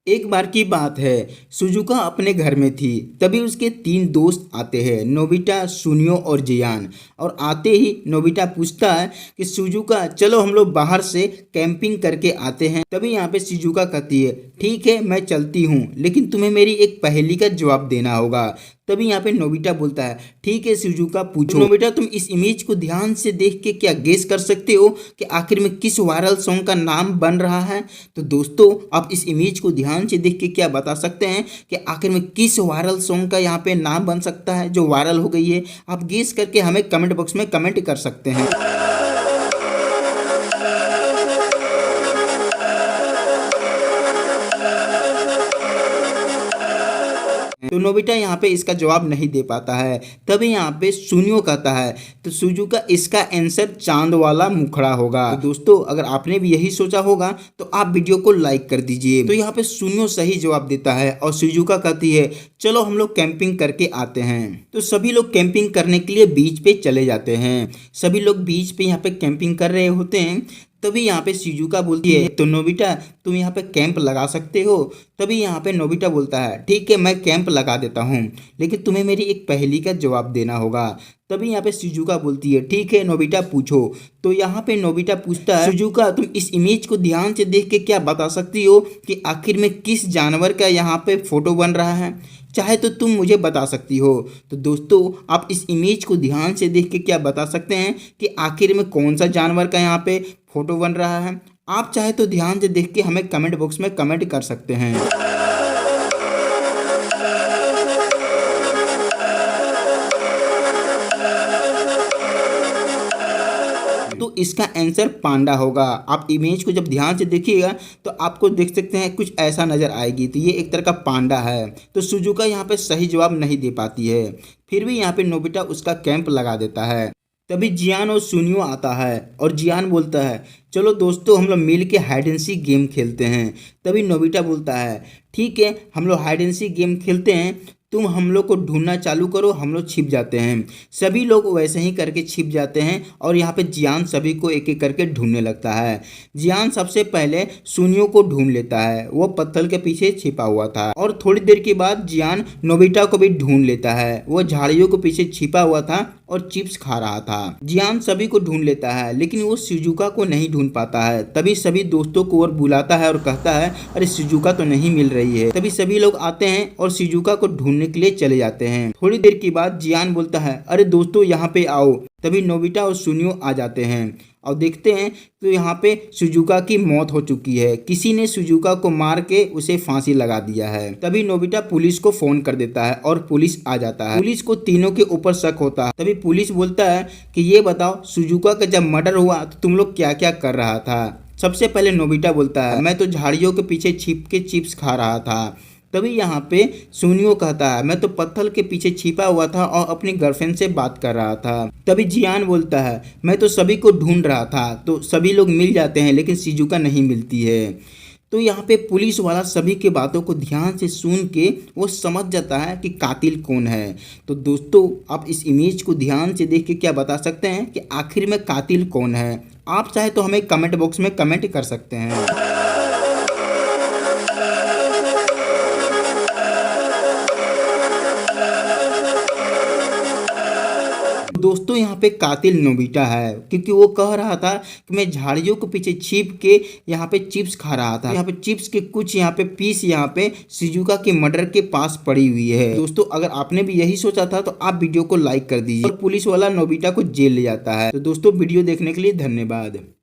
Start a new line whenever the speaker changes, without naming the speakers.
एक बार की बात है, सुजुका अपने घर में थी। तभी उसके तीन दोस्त आते हैं, नोबिता, सुनियो और जियान। और आते ही नोबिता पूछता है कि सुजुका चलो हम लोग बाहर से कैंपिंग करके आते हैं। तभी यहाँ पे सुजुका कहती है ठीक है मैं चलती हूँ, लेकिन तुम्हें मेरी एक पहेली का जवाब देना होगा। तभी यहाँ पे नोबिता बोलता है ठीक है सुजुका पूछो। तो नोबिता तुम इस इमेज को ध्यान से देख के क्या गेस कर सकते हो कि आखिर में किस वायरल सॉन्ग का नाम बन रहा है? तो दोस्तों आप इस इमेज को ध्यान से देख के क्या बता सकते हैं कि आखिर में किस वायरल सॉन्ग का यहाँ पे नाम बन सकता है जो वायरल हो गई है? आप गेस करके हमें कमेंट बॉक्स में कमेंट कर सकते हैं। तो नोबिता यहाँ पे इसका जवाब नहीं दे पाता है। तभी यहाँ पे सुनियो कहता है तो सुजुका इसका आंसर चांद वाला मुखड़ा होगा। तो दोस्तों अगर आपने भी यही सोचा होगा तो आप वीडियो को लाइक कर दीजिए। तो यहाँ पे सुनियो सही जवाब देता है और सुजुका कहती है चलो हम लोग कैंपिंग करके आते हैं। तो सभी लोग कैंपिंग करने के लिए बीच पे चले जाते हैं। सभी लोग बीच पे यहाँ पे कैंपिंग कर रहे होते हैं। तभी यहाँ पे शिजुका बोलती है तो नोबिता तुम यहाँ पे कैंप लगा सकते हो। तभी यहाँ पे नोबिता बोलता है ठीक है मैं कैंप लगा देता हूँ, लेकिन तुम्हें मेरी एक पहेली का जवाब देना होगा। तभी यहाँ पे शिजुका बोलती है ठीक है नोबिता पूछो। तो यहाँ पे नोबिता पूछता है शिजुका तुम इस इमेज को ध्यान से देख के क्या बता सकती हो कि आखिर में किस जानवर का यहाँ पे फोटो बन रहा है? चाहे तो तुम मुझे बता सकती हो। तो दोस्तों आप इस इमेज को ध्यान से देख के क्या बता सकते हैं कि आखिर में कौन सा जानवर का यहाँ पे फोटो बन रहा है? आप चाहे तो ध्यान से देख के हमें कमेंट बॉक्स में कमेंट कर सकते हैं। तो इसका आंसर पांडा होगा। आप इमेज को जब ध्यान से देखिएगा तो आपको देख सकते हैं कुछ ऐसा नज़र आएगी। तो ये एक तरह का पांडा है। तो सुजुका यहाँ पे सही जवाब नहीं दे पाती है। फिर भी यहाँ पे नोबिता उसका कैंप लगा देता है। तभी जियान और सुनियो आता है और जियान बोलता है चलो दोस्तों हम लोग मिल के हाइड एंड सीक गेम खेलते हैं। तभी नोबिता बोलता है ठीक है हम लोग हाइड एंड सीक गेम खेलते हैं, तुम हम लोग को ढूंढना चालू करो, हम लोग छिप जाते हैं। सभी लोग वैसे ही करके छिप जाते हैं और यहाँ पे जियान सभी को एक एक करके ढूंढने लगता है। जियान सबसे पहले सुनियो को ढूंढ लेता है, वो पत्थर के पीछे छिपा हुआ था। और थोड़ी देर के बाद जियान नोबिता को भी ढूंढ लेता है, वो झाड़ियों के पीछे छिपा हुआ था और चिप्स खा रहा था। जियान सभी को ढूंढ लेता है लेकिन वो शिजुका को नहीं ढूंढ पाता है। तभी सभी दोस्तों को और बुलाता है और कहता है अरे शिजुका तो नहीं मिल रही है। तभी सभी लोग आते हैं और शिजुका को ढूंढने के लिए चले जाते हैं। थोड़ी देर के बाद जियान बोलता है अरे दोस्तों यहाँ पे आओ। तभी नोबिता और सुनियो आ जाते हैं और देखते हैं तो यहाँ पे सुजुका की मौत हो चुकी है। किसी ने सुजुका को मार के उसे फांसी लगा दिया है। तभी नोबिता पुलिस को फोन कर देता है और पुलिस आ जाता है। पुलिस को तीनों के ऊपर शक होता है। तभी पुलिस बोलता है कि ये बताओ सुजुका का जब मर्डर हुआ तो तुम लोग क्या क्या कर रहा था? सबसे पहले नोबिता बोलता है मैं तो झाड़ियों के पीछे छिप के चिप्स खा रहा था। तभी यहाँ पे सुनियो कहता है मैं तो पत्थर के पीछे छिपा हुआ था और अपनी गर्लफ्रेंड से बात कर रहा था। तभी जियान बोलता है मैं तो सभी को ढूंढ रहा था। तो सभी लोग मिल जाते हैं लेकिन शिजुका नहीं मिलती है। तो यहाँ पे पुलिस वाला सभी के बातों को ध्यान से सुन के वो समझ जाता है कि कातिल कौन है। तो दोस्तों आप इस इमेज को ध्यान से देख के क्या बता सकते हैं कि आखिर में कातिल कौन है? आप चाहे तो हमें कमेंट बॉक्स में कमेंट कर सकते हैं। दोस्तों यहाँ पे कातिल नोबिता है क्योंकि वो कह रहा था कि मैं झाड़ियों के पीछे छिप के यहाँ पे चिप्स खा रहा था। यहाँ पे चिप्स के कुछ यहाँ पे पीस यहाँ पे शिजुका के मर्डर के पास पड़ी हुई है। दोस्तों अगर आपने भी यही सोचा था तो आप वीडियो को लाइक कर दीजिए। और पुलिस वाला नोबिता को जेल ले जाता है। तो दोस्तों वीडियो देखने के लिए धन्यवाद।